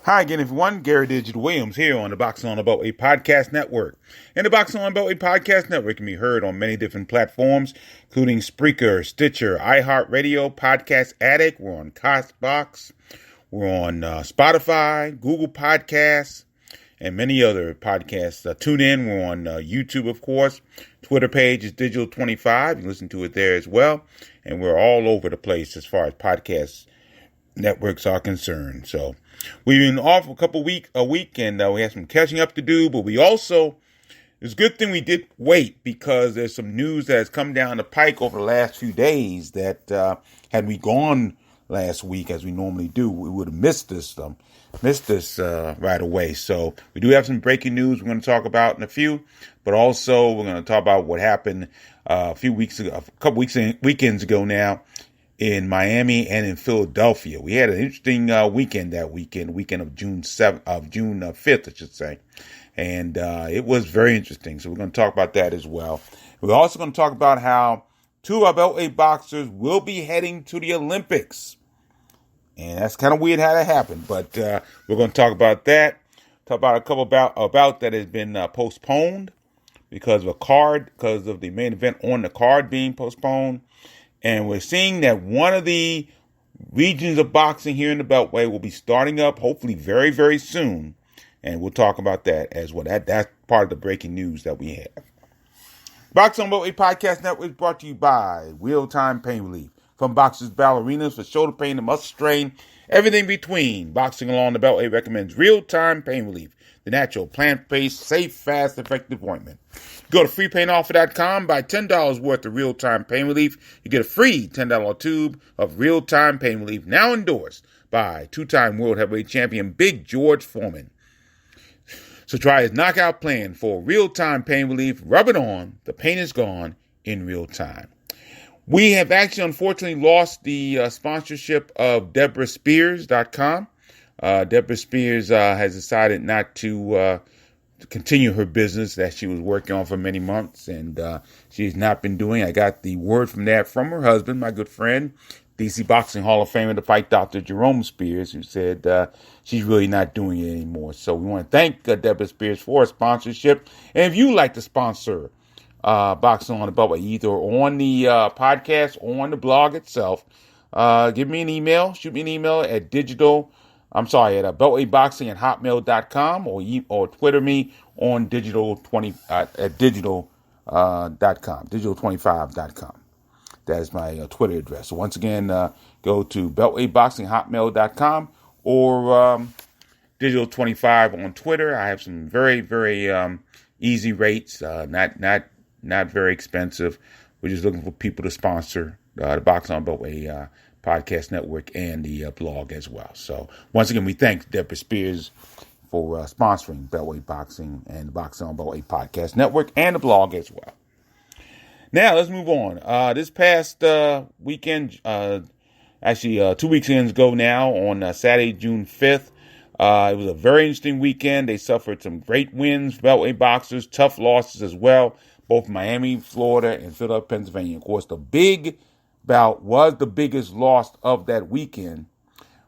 Hi again, everyone. Gary Digital Williams here on the Boxing on the Beltway Podcast Network. And the Boxing on the Beltway Podcast Network can be heard on many different platforms, including Spreaker, Stitcher, iHeartRadio, Podcast Addict. We're on Castbox. We're on Spotify, Google Podcasts, and many other podcasts. Tune in. We're on YouTube, of course. Twitter page is Digital25. You can listen to it there as well. And we're all over the place as far as podcast networks are concerned. So we've been off a week, and we had some catching up to do, but we also, it's a good thing we did wait because there's some news that has come down the pike over the last few days that had we gone last week as we normally do, we would have missed this right away. So we do have some breaking news we're going to talk about in a few, but also we're going to talk about what happened weekends ago now in Miami and in Philadelphia. We had an interesting weekend of June 5th, I should say. And it was very interesting. So we're going to talk about that as well. We're also going to talk about how two of our Beltway boxers will be heading to the Olympics. And that's kind of weird how that happened. But we're going to talk about that. Talk about a couple about that has been postponed because of the main event on the card being postponed. And we're seeing that one of the regions of boxing here in the Beltway will be starting up hopefully very, very soon. And we'll talk about that as well. That's part of the breaking news that we have. Boxing on the Beltway Podcast Network is brought to you by Real Time Pain Relief. From boxers, ballerinas, for shoulder pain and muscle strain, everything between. Boxing Along the Beltway recommends Real Time Pain Relief, the natural, plant-based, safe, fast, effective ointment. Go to freepainoffer.com, buy $10 worth of real-time pain relief. You get a free $10 tube of real-time pain relief, now endorsed by two-time world heavyweight champion Big George Foreman. So try his knockout plan for real-time pain relief. Rub it on. The pain is gone in real time. We have actually, unfortunately, lost the sponsorship of DeborahSpears.com. Deborah Spears has decided not to continue her business that she was working on for many months, and she's not been doing. I got the word from her husband, my good friend, DC Boxing Hall of Famer, the fight Dr. Jerome Spears, who said she's really not doing it anymore. So we want to thank Deborah Spears for her sponsorship. And if you'd like to sponsor Boxing on the Beltway, either on the podcast or on the blog itself, give me an email. Shoot me an email at beltwayboxing@hotmail.com or Twitter me on digital20 at digital.com, digital25.com. That is my Twitter address. So once again, go to beltwayboxing@hotmail.com or digital25 on Twitter. I have some very, very easy rates, not very expensive. We're just looking for people to sponsor the Boxing on Beltway Podcast Network and the blog as well. So once again, we thank Deborah Spears for sponsoring Beltway Boxing and the Boxing on Beltway Podcast Network and the blog as well. Now let's move on. This past weekend, actually 2 weekends ago now, on Saturday, June 5th, it was a very interesting weekend. They suffered some great wins, Beltway boxers, tough losses as well, both Miami, Florida, and Philadelphia, Pennsylvania. Of course, the big bout was the biggest loss of that weekend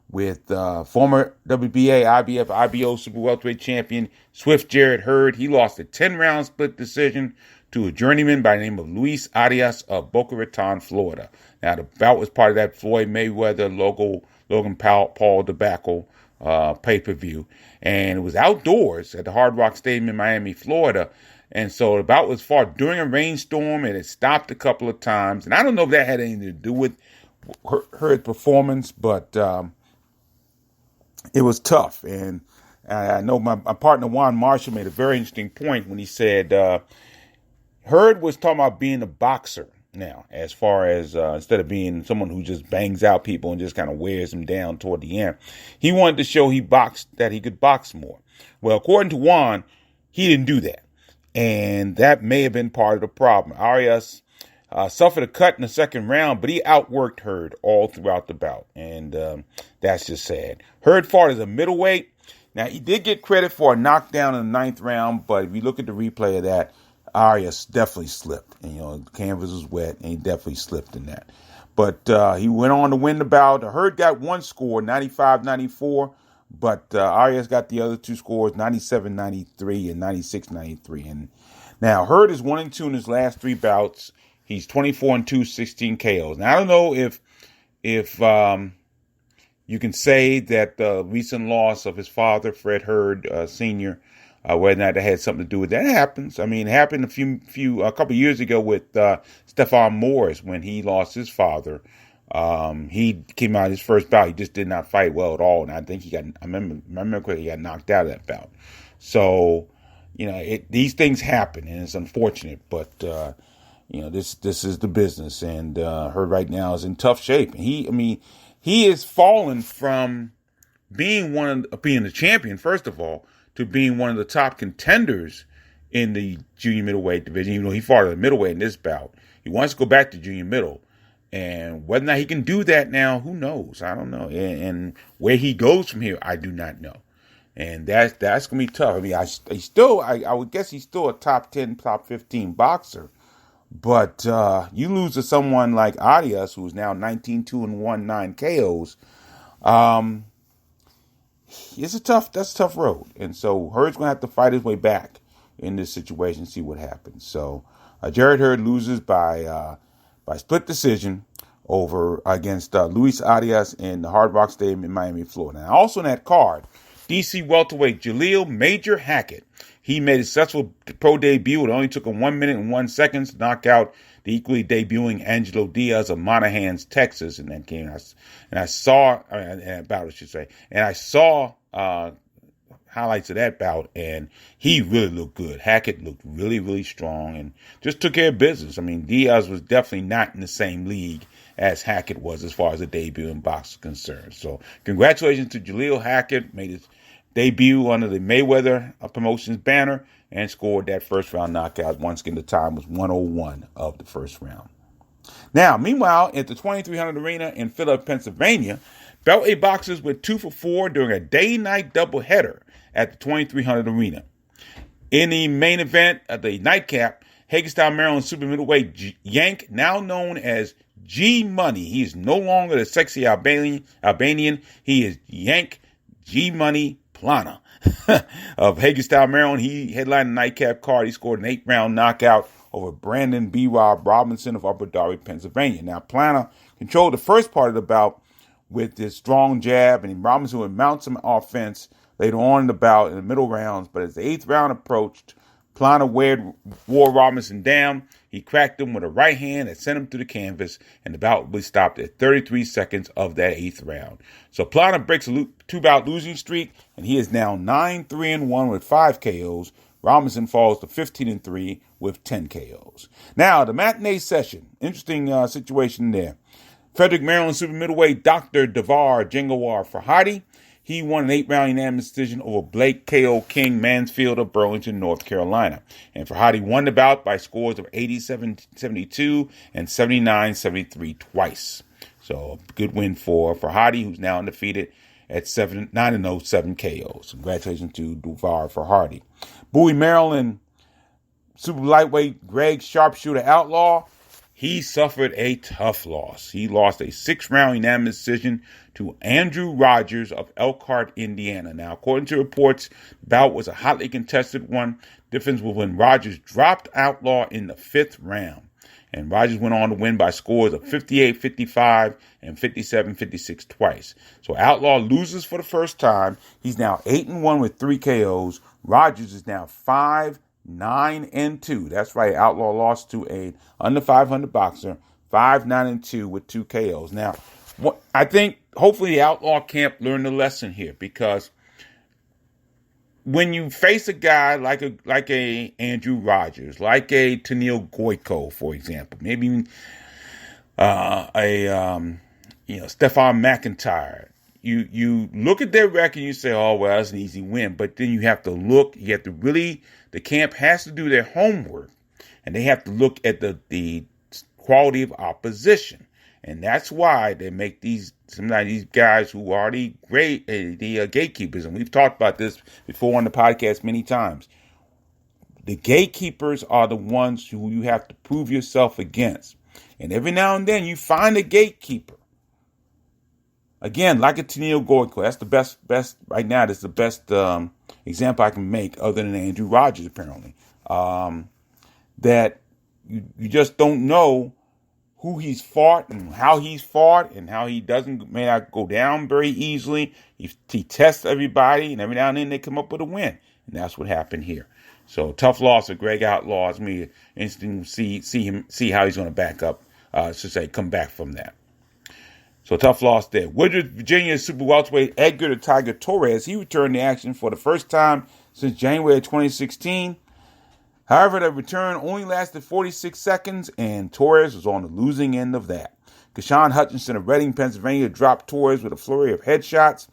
with former WBA, IBF, IBO Super Welterweight champion Swift Jarrett Hurd. He lost a 10-round split decision to a journeyman by the name of Luis Arias of Boca Raton, Florida. Now, the bout was part of that Floyd Mayweather, Logan Paul debacle pay-per-view, and it was outdoors at the Hard Rock Stadium in Miami, Florida. And so the bout was fought during a rainstorm, and it stopped a couple of times. And I don't know if that had anything to do with her performance, but it was tough. And I know my partner Juan Marshall made a very interesting point when he said Hurd was talking about being a boxer now, as far as instead of being someone who just bangs out people and just kind of wears them down toward the end. He wanted to show that he could box more. Well, according to Juan, he didn't do that. And that may have been part of the problem. Arias suffered a cut in the second round, but he outworked Hurd all throughout the bout. And that's just sad. Hurd fought as a middleweight. Now, he did get credit for a knockdown in the ninth round, but if you look at the replay of that, Arias definitely slipped. And, the canvas was wet, and he definitely slipped in that. But he went on to win the bout. Hurd got one score, 95-94. But Arias got the other two scores, 97-93 and 96-93. And now Hurd is 1-2 in his last three bouts. He's 24-2, 16 KOs. Now I don't know if you can say that the recent loss of his father, Fred Hurd Sr., whether or not that had something to do with that. It happens. I mean, it happened a couple of years ago with Stephon Morris when he lost his father. He came out his first bout. He just did not fight well at all, and I think he remember quickly, he got knocked out of that bout. So, these things happen, and it's unfortunate, but this is the business, and Hurd right now is in tough shape. And he is fallen from being being the champion, first of all, to being one of the top contenders in the junior middleweight division. Even though he fought at the middleweight in this bout, he wants to go back to junior middle. And whether or not he can do that now, who knows? I don't know. And where he goes from here, I do not know. And that's gonna be tough. I mean, I would guess he's still a top 10, top 15 boxer. But you lose to someone like Arias, who's now 19-2-1, 9 KOs. That's a tough road. And so Hurd's going to have to fight his way back in this situation, see what happens. So Jared Hurd loses by split decision against Luis Arias in the Hard Rock Stadium in Miami, Florida. Now, also in that card, DC welterweight Jaleel Major Hackett. He made a successful pro debut. It only took him 1 minute and 1 second to knock out the equally debuting Angelo Diaz of Monahans, Texas, in that game. And I saw highlights of that bout, and he really looked good. Hackett looked really, really strong and just took care of business. I mean, Diaz was definitely not in the same league as Hackett was as far as the debut in boxing is concerned. So congratulations to Jaleel Hackett. Made his debut under the Mayweather Promotions banner and scored that first round knockout. Once again, the time was 101 of the first round. Now, meanwhile, at the 2300 Arena in Philadelphia, Pennsylvania, Beltway boxers were 2 for 4 during a day-night doubleheader at the 2300 Arena. In the main event of the nightcap, Hagerstown, Maryland super middleweight Yank, now known as G Money. He is no longer the sexy Albanian. He is Yank G Money Plana of Hagerstown, Maryland. He headlined the nightcap card. He scored an 8-round knockout over Brandon B. Rob Robinson of Upper Darby, Pennsylvania. Now, Plana controlled the first part of the bout with his strong jab, and Robinson would mount some offense later on in the bout in the middle rounds. But as the 8th round approached, Plana wore Robinson down. He cracked him with a right hand that sent him to the canvas, and the bout was stopped at 33 seconds of that 8th round. So Plana breaks a 2-bout losing streak, and he is now 9-3-1 with 5 KOs. Robinson falls to 15-3 with 10 KOs. Now, the matinee session. Interesting situation there. Frederick, Maryland super middleweight Dr. Devar Jengawar Farhadi. He won an 8-round unanimous decision over Blake K.O. King Mansfield of Burlington, North Carolina. And Farhadi won the bout by scores of 87-72 and 79-73 twice. So a good win for Farhadi, who's now undefeated at 9-0, 7 KOs. Congratulations to Devar Farhadi. Bowie, Maryland super lightweight Greg Sharpshooter Outlaw. He suffered a tough loss. He lost a 6-round unanimous decision to Andrew Rogers of Elkhart, Indiana. Now, according to reports, the bout was a hotly contested one. Difference was when Rogers dropped Outlaw in the 5th round. And Rogers went on to win by scores of 58-55 and 57-56 twice. So Outlaw loses for the first time. He's now 8-1 with 3 KOs. Rogers is now 5-9-2. That's right. Outlaw lost to a under 500 boxer, 5-9-2 with 2 KOs. Now, I think hopefully the Outlaw camp learned the lesson here, because when you face a guy like a Andrew Rogers, like a Tennille Goyko, for example, maybe even Stefan McIntyre, you look at their record and you say, oh, well, that's an easy win. But then you have to look, the camp has to do their homework, and they have to look at the quality of opposition. And that's why they make sometimes these guys who are the gatekeepers. And we've talked about this before on the podcast many times. The gatekeepers are the ones who you have to prove yourself against. And every now and then you find a gatekeeper again, like a Tennille Goyko, that's the best right now. That's the best example I can make, other than Andrew Rogers, apparently. That you just don't know who he's fought and how he may not go down very easily. He tests everybody, and every now and then they come up with a win, and that's what happened here. So tough loss of Greg Outlaw. It's me interesting to see how he's going to back up. Come back from that. So tough loss there. Woodruff, Virginia super welterweight Edgar the Tiger Torres, he returned to action for the first time since January of 2016. However, the return only lasted 46 seconds, and Torres was on the losing end of that. Keyshawn Hutchinson of Reading, Pennsylvania, dropped Torres with a flurry of headshots.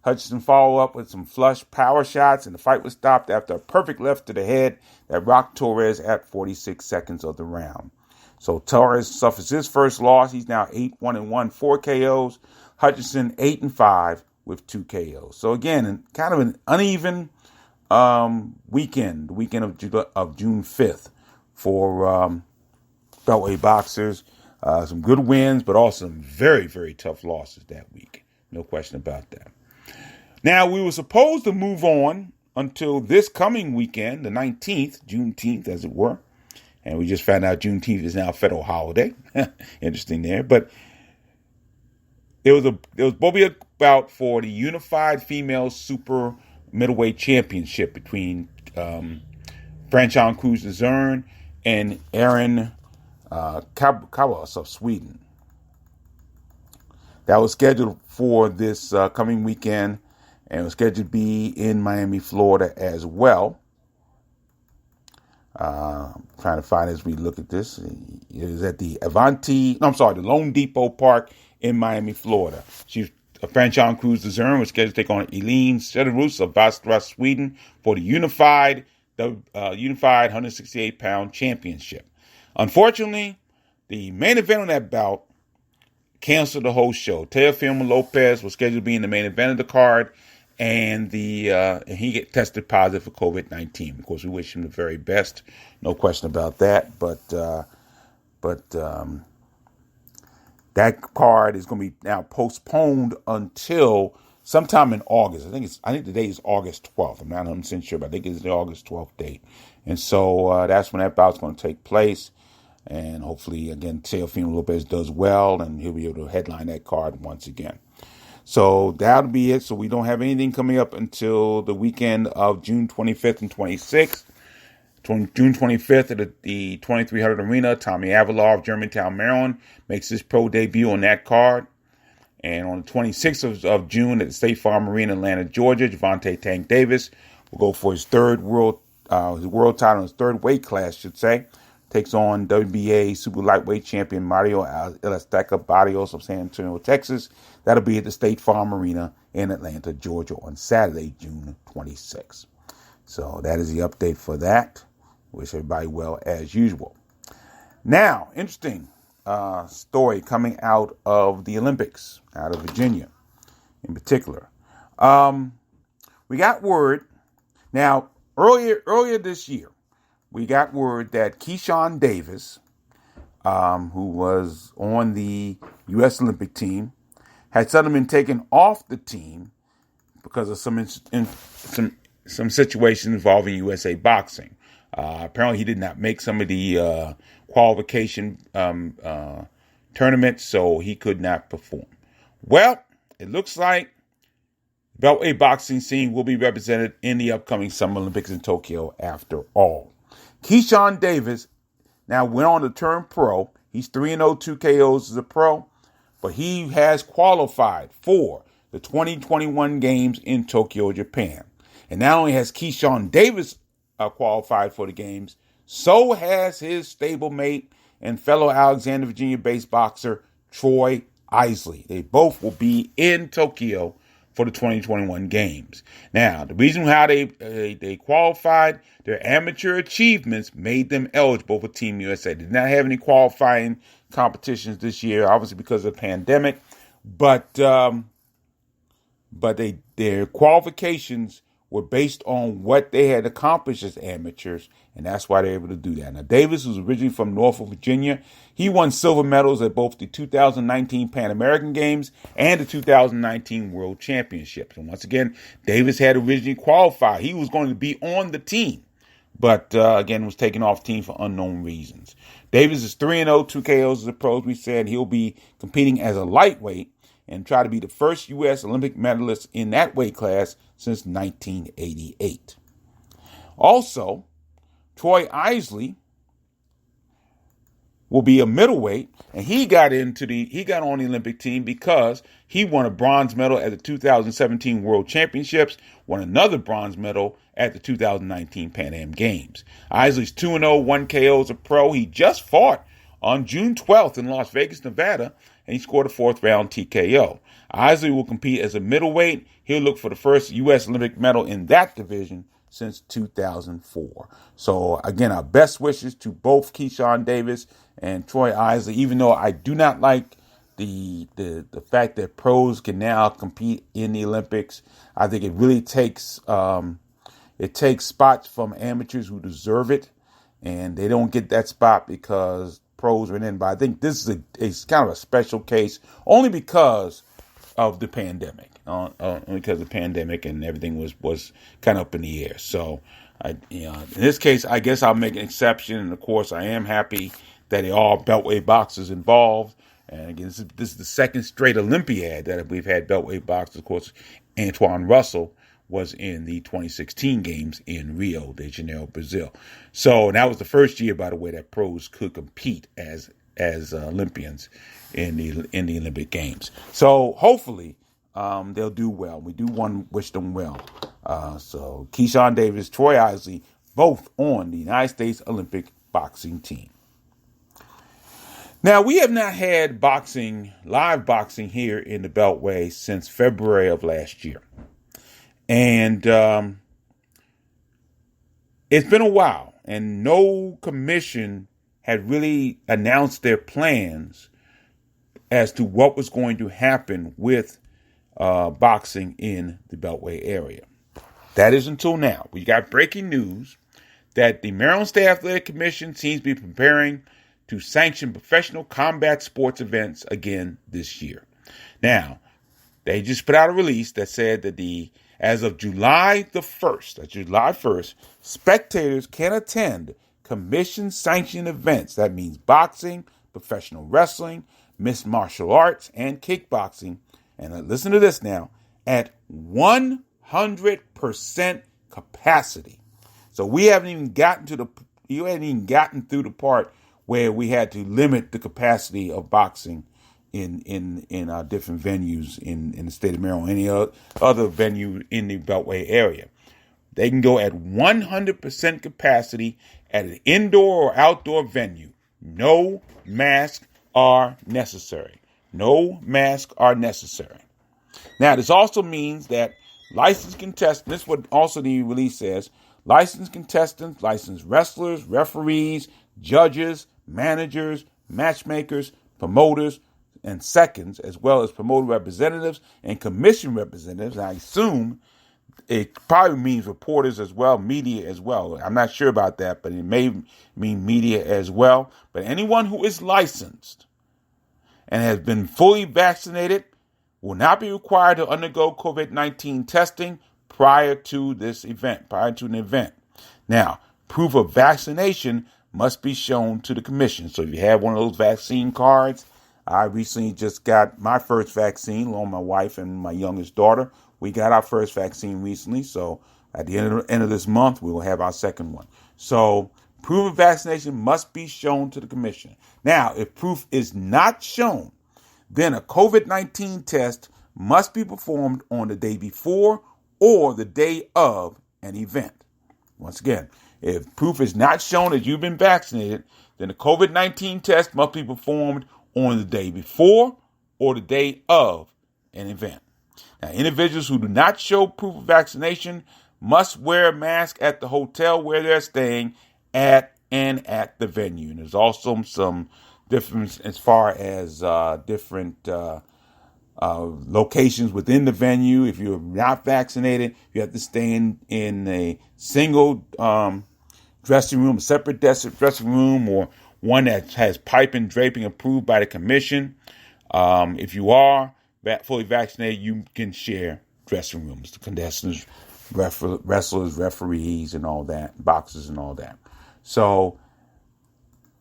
Hutchinson followed up with some flush power shots, and the fight was stopped after a perfect left to the head that rocked Torres at 46 seconds of the round. So Torres suffers his first loss. He's now 8-1-1, 4 KOs. Hutchinson 8-5 with 2 KOs. So again, kind of an uneven weekend, the weekend of June 5th for Beltway boxers. Some good wins, but also some very, very tough losses that week. No question about that. Now, we were supposed to move on until this coming weekend, the 19th, Juneteenth, as it were. And we just found out Juneteenth is now a federal holiday. Interesting there. But there was a bout for the unified female super middleweight championship between Franchon Crews-Dezurn and Erin Kawas of Sweden. That was scheduled for this coming weekend, and was scheduled to be in Miami, Florida as well. Trying to find as we look at this. It is at the the Lone Depot Park in Miami, Florida. Franchon Crews-Dezurn was scheduled to take on Elin Cederroos of Västra, Sweden for the unified 168-pound championship. Unfortunately, the main event on that bout canceled the whole show. Teofimo Lopez was scheduled to be in the main event of the card, and he tested positive for COVID-19. Of course, we wish him the very best, no question about that. But that card is going to be now postponed until sometime in August. I think the date is August 12th. I'm not 100% sure, but I think it's the August 12th date. And so that's when that bout's going to take place. And hopefully, again, Teofimo Lopez does well, and he'll be able to headline that card once again. So that'll be it. So we don't have anything coming up until the weekend of June 25th and 26th. June 25th at the 2300 Arena, Tommy Avalov of Germantown, Maryland, makes his pro debut on that card. And on the 26th of June at the State Farm Arena, Atlanta, Georgia, Gervonta Tank Davis will go for his world title, his third weight class, should say. Takes on WBA super lightweight champion Mario Elazteca Barrios of San Antonio, Texas. That'll be at the State Farm Arena in Atlanta, Georgia on Saturday, June 26th. So that is the update for that. Wish everybody well as usual. Now, interesting story coming out of the Olympics, out of Virginia in particular. We got word. Now, earlier this year, we got word that Keyshawn Davis, who was on the U.S. Olympic team, had suddenly been taken off the team because of some situations involving USA Boxing. Apparently, he did not make some of the qualification tournaments, so he could not perform. Well, it looks like the Beltway boxing scene will be represented in the upcoming Summer Olympics in Tokyo after all. Keyshawn Davis now went on to turn pro. He's 3-0, 2 KOs as a pro, but he has qualified for the 2021 games in Tokyo, Japan. And not only has Keyshawn Davis qualified for the games, so has his stablemate and fellow Alexander, Virginia-based boxer Troy Isley. They both will be in Tokyo for the 2021 games. Now, the reason how they qualified, their amateur achievements made them eligible for Team USA. They did not have any qualifying competitions this year, obviously because of the pandemic, but their qualifications were based on what they had accomplished as amateurs, and that's why they're able to do that. Now, Davis was originally from Norfolk, Virginia. He won silver medals at both the 2019 Pan American Games and the 2019 World Championships. And once again, Davis had originally qualified. He was going to be on the team, but again, was taken off team for unknown reasons. Davis is 3-0, 2 KOs as a pro. As we said, he'll be competing as a lightweight and try to be the first U.S. Olympic medalist in that weight class since 1988. Also, Troy Isley will be a middleweight, and he got on the Olympic team because he won a bronze medal at the 2017 World Championships, won another bronze medal at the 2019 Pan Am Games. Isley's 2-0, 1 KO as a pro. He just fought on June 12th in Las Vegas, Nevada, and he scored a 4th round TKO. Isley will compete as a middleweight. He'll look for the first U.S. Olympic medal in that division since 2004. So, again, our best wishes to both Keyshawn Davis and Troy Isley, even though I do not like the fact that pros can now compete in the Olympics. I think it really takes spots from amateurs who deserve it, and they don't get that spot because pros are in. But I think this is kind of a special case only because of the pandemic. Because of the pandemic and everything was kind of up in the air. So, in this case, I guess I'll make an exception. And of course, I am happy that they are Beltway boxers involved. And again, this is the second straight Olympiad that we've had Beltway boxers. Of course, Antoine Russell was in the 2016 games in Rio de Janeiro, Brazil. So that was the first year, by the way, that pros could compete as Olympians in the Olympic Games. So hopefully they'll do well. We do want to wish them well. So Keyshawn Davis, Troy Isley, both on the United States Olympic boxing team. Now, we have not had live boxing here in the Beltway since February of last year. And it's been a while, and no commission had really announced their plans as to what was going to happen with boxing in the Beltway area. That is until now. We got breaking news that the Maryland State Athletic Commission seems to be preparing to sanction professional combat sports events again this year. Now, they just put out a release that said that as of July the 1st, that's July 1st, spectators can attend commission-sanctioned events. That means boxing, professional wrestling, mixed martial arts, and kickboxing. And listen to this now, at 100% capacity. So we haven't even gotten through the part where we had to limit the capacity of boxing in different venues in the state of Maryland, any other venue in the Beltway area. They can go at 100% capacity at an indoor or outdoor venue. No masks are necessary. No masks are necessary. Now, this also means that licensed contestants, this is what also the release says, licensed contestants, licensed wrestlers, referees, judges, managers, matchmakers, promoters, and seconds, as well as promoter representatives and commission representatives. I assume it probably means reporters as well, media as well. I'm not sure about that, but it may mean media as well. But anyone who is licensed and has been fully vaccinated will not be required to undergo COVID-19 testing prior to an event. Now, proof of vaccination must be shown to the commission. So if you have one of those vaccine cards, I recently just got my first vaccine, along with my wife and my youngest daughter. We got our first vaccine recently, so at the end of this month, we will have our second one. So proof of vaccination must be shown to the commission. Now, if proof is not shown, then a COVID-19 test must be performed on the day before or the day of an event. Once again, if proof is not shown that you've been vaccinated, then the COVID-19 test must be performed on the day before or the day of an event. Now, individuals who do not show proof of vaccination must wear a mask at the hotel where they're staying at the venue. And there's also some difference as far as different locations within the venue. If you're not vaccinated, you have to stay in a single dressing room, a separate dressing room, or one that has piping draping approved by the commission. If you are fully vaccinated, you can share dressing rooms, the contestants, wrestlers, referees, and all that, boxers and all that. So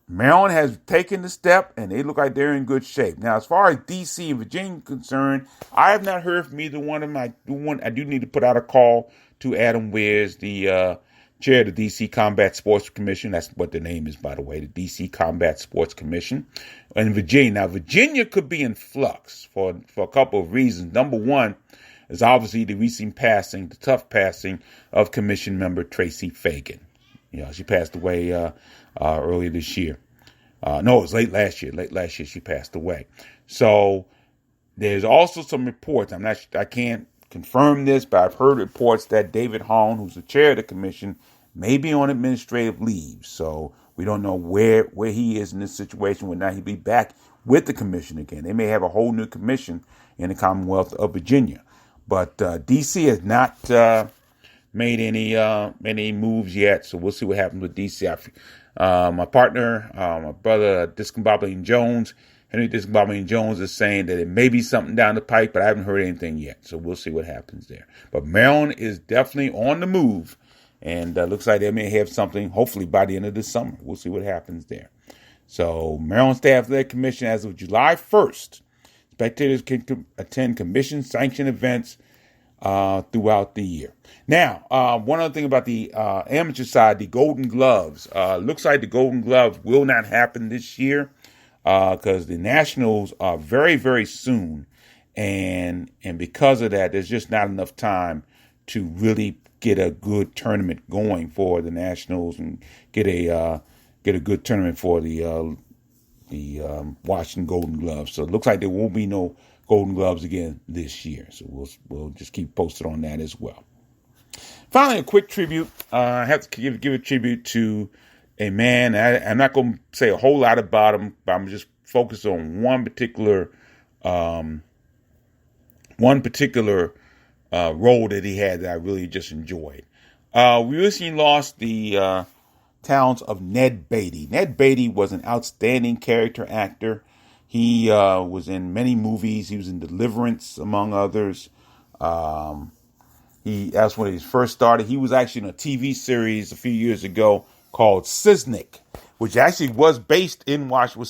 Maryland has taken the step, and they look like they're in good shape. Now, as far as D.C. and Virginia are concerned, I have not heard from either one of them. I do need to put out a call to Adam Wears, the chair of the D.C. Combat Sports Commission. That's what the name is, by the way, the D.C. Combat Sports Commission. And Virginia. Now, Virginia could be in flux for a couple of reasons. Number one is obviously the recent passing, the tough passing of Commission member Tracy Fagan. She passed away earlier this year. No, it was late last year. Late last year she passed away. So there's also some reports. I can't confirm this, but I've heard reports that David Hahn, who's the chair of the commission, may be on administrative leave. So we don't know where he is in this situation. Whether or not he'll be back with the commission again. They may have a whole new commission in the Commonwealth of Virginia. But D.C. has not made any moves yet, so we'll see what happens with D.C. My partner, my brother, Discombobulating Jones, Henry Discombobulating Jones, is saying that it may be something down the pike, but I haven't heard anything yet, so we'll see what happens there. But Maryland is definitely on the move, and looks like they may have something, hopefully by the end of the summer. We'll see what happens there. So Maryland State Athletic Commission, as of July 1st, spectators can attend commission-sanctioned events throughout the year. Now, one other thing about the amateur side, the Golden Gloves. Looks like the Golden Gloves will not happen this year because the Nationals are very, very soon. And because of that, there's just not enough time to really get a good tournament going for the Nationals and get a good tournament for the Washington Golden Gloves. So it looks like there won't be no Golden Gloves again this year. So we'll just keep posted on that as well. Finally, a quick tribute. I have to give a tribute to a man. I'm not going to say a whole lot about him, but I'm just focused on one particular role that he had that I really just enjoyed. We recently lost the talents of Ned Beatty. Ned Beatty was an outstanding character actor. He was in many movies. He was in Deliverance, among others. That's when he first started. He was actually in a TV series a few years ago called Siznik, which actually was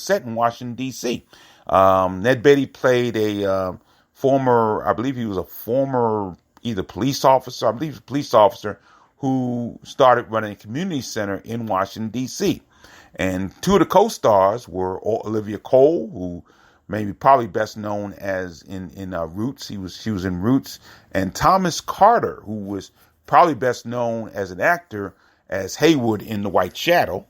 set in Washington, D.C. Ned Beatty played I believe he was a former either police officer, who started running a community center in Washington, D.C. And two of the co-stars were Olivia Cole, who probably best known as in Roots. She was in Roots, and Thomas Carter, who was probably best known as an actor as Haywood in The White Shadow,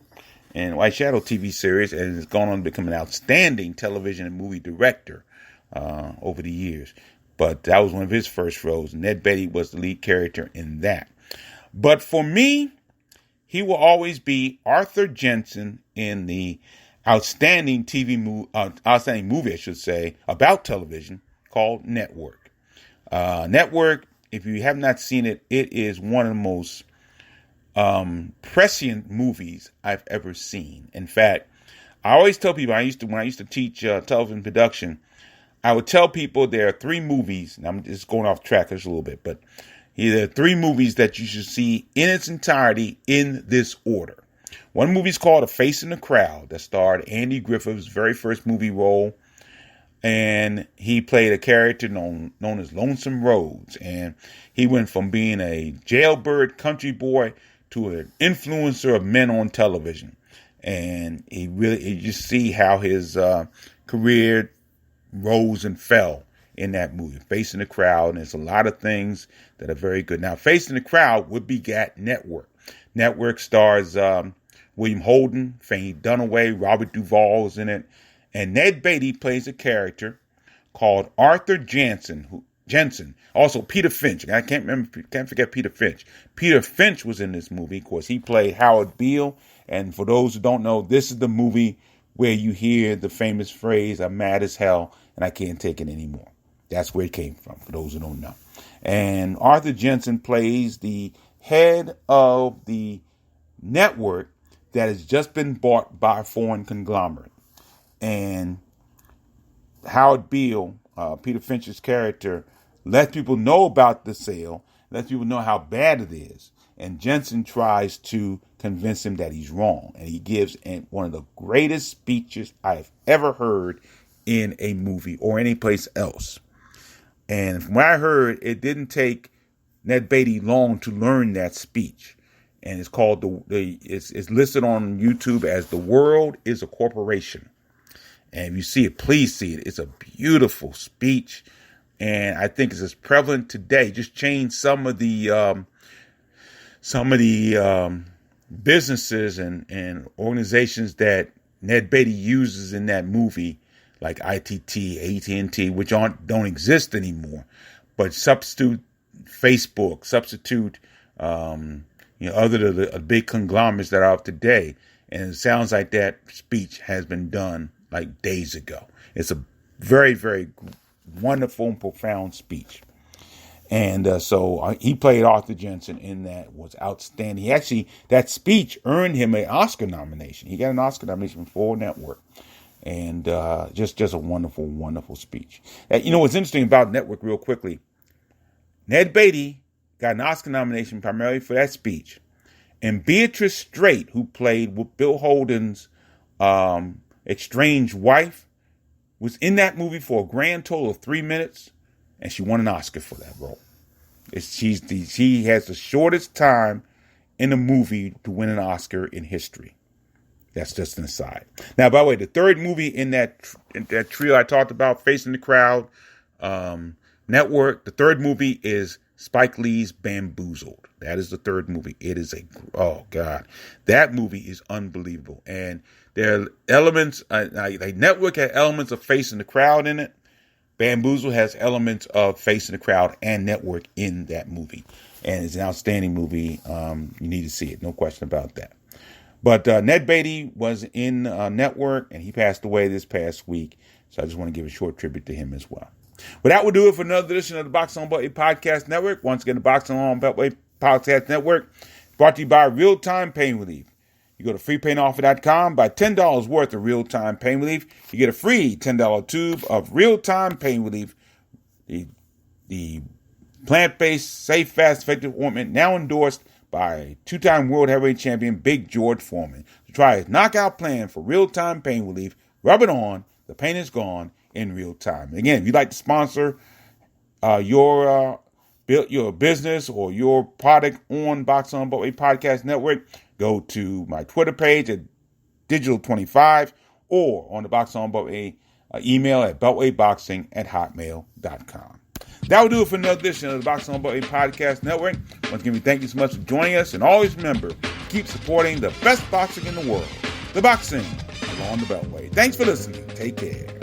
and White Shadow TV series, and has gone on to become an outstanding television and movie director over the years. But that was one of his first roles. Ned Beatty was the lead character in that. But for me, he will always be Arthur Jensen in the outstanding movie, I should say, about television called Network. Network, if you have not seen it, it is one of the most prescient movies I've ever seen. In fact, I always tell people, when I used to teach television production, I would tell people there are three movies, and I'm just going off track just a little bit, but there are three movies that you should see in its entirety in this order. One movie is called A Face in the Crowd that starred Andy Griffith's very first movie role. And he played a character known as Lonesome Rhodes. And he went from being a jailbird country boy to an influencer of men on television. And you just see how his career rose and fell in that movie, Face in the Crowd. And there's a lot of things that are very good. Now, Face in the Crowd would begat Network. Network stars William Holden, Faye Dunaway, Robert Duvall is in it. And Ned Beatty plays a character called Arthur Jensen. Also Peter Finch. I can't forget Peter Finch. Peter Finch was in this movie. Of course, he played Howard Beale. And for those who don't know, this is the movie where you hear the famous phrase, "I'm mad as hell and I can't take it anymore." That's where it came from, for those who don't know. And Arthur Jensen plays the head of the network that has just been bought by a foreign conglomerate. And Howard Beale, Peter Finch's character, lets people know about the sale, lets people know how bad it is. And Jensen tries to convince him that he's wrong. And he gives one of the greatest speeches I've ever heard in a movie or any place else. And from what I heard, it didn't take Ned Beatty long to learn that speech. And it's called it's listed on YouTube as "The World is a Corporation." And if you see it, please see it. It's a beautiful speech, and I think it's as prevalent today. Just change some of the businesses and organizations that Ned Beatty uses in that movie, like ITT, AT&T, which don't exist anymore, but substitute Facebook, substitute other than the big conglomerates that are of today. And it sounds like that speech has been done like days ago. It's a very, very wonderful and profound speech. And so he played Arthur Jensen in that. Was outstanding. That speech earned him an Oscar nomination. He got an Oscar nomination for Network. And just a wonderful, wonderful speech. What's interesting about Network, real quickly, Ned Beatty got an Oscar nomination primarily for that speech. And Beatrice Straight, who played Bill Holden's estranged wife, was in that movie for a grand total of 3 minutes, and she won an Oscar for that role. She has the shortest time in a movie to win an Oscar in history. That's just an aside. Now, by the way, the third movie in that trio I talked about, Facing the Crowd, Network, the third movie is Spike Lee's Bamboozled. That is the third movie. It is oh God, that movie is unbelievable. And there are elements, like Network had elements of Facing the Crowd in it. Bamboozled has elements of Facing the Crowd and Network in that movie. And it's an outstanding movie. You need to see it. No question about that. But Ned Beatty was in Network, and he passed away this past week. So I just want to give a short tribute to him as well. Well, that will do it for another edition of the Boxing on Beltway Podcast Network. Once again, the Boxing on Beltway Podcast Network brought to you by Real Time Pain Relief. You go to freepainoffer.com, buy $10 worth of Real Time Pain Relief. You get a free $10 tube of Real Time Pain Relief. The plant-based, safe, fast, effective ointment now endorsed by two-time world heavyweight champion Big George Foreman. To try his knockout plan for real-time pain relief, rub it on, the pain is gone in real time. And again, if you'd like to sponsor your business or your product on Boxing on Beltway Podcast Network, go to my Twitter page at Digital25 or on the Boxing on Beltway email at beltwayboxing@hotmail.com. That will do it for another edition of the Boxing on Beltway Podcast Network. Once again, we thank you so much for joining us. And always remember, keep supporting the best boxing in the world. The boxing along the Beltway. Thanks for listening. Take care.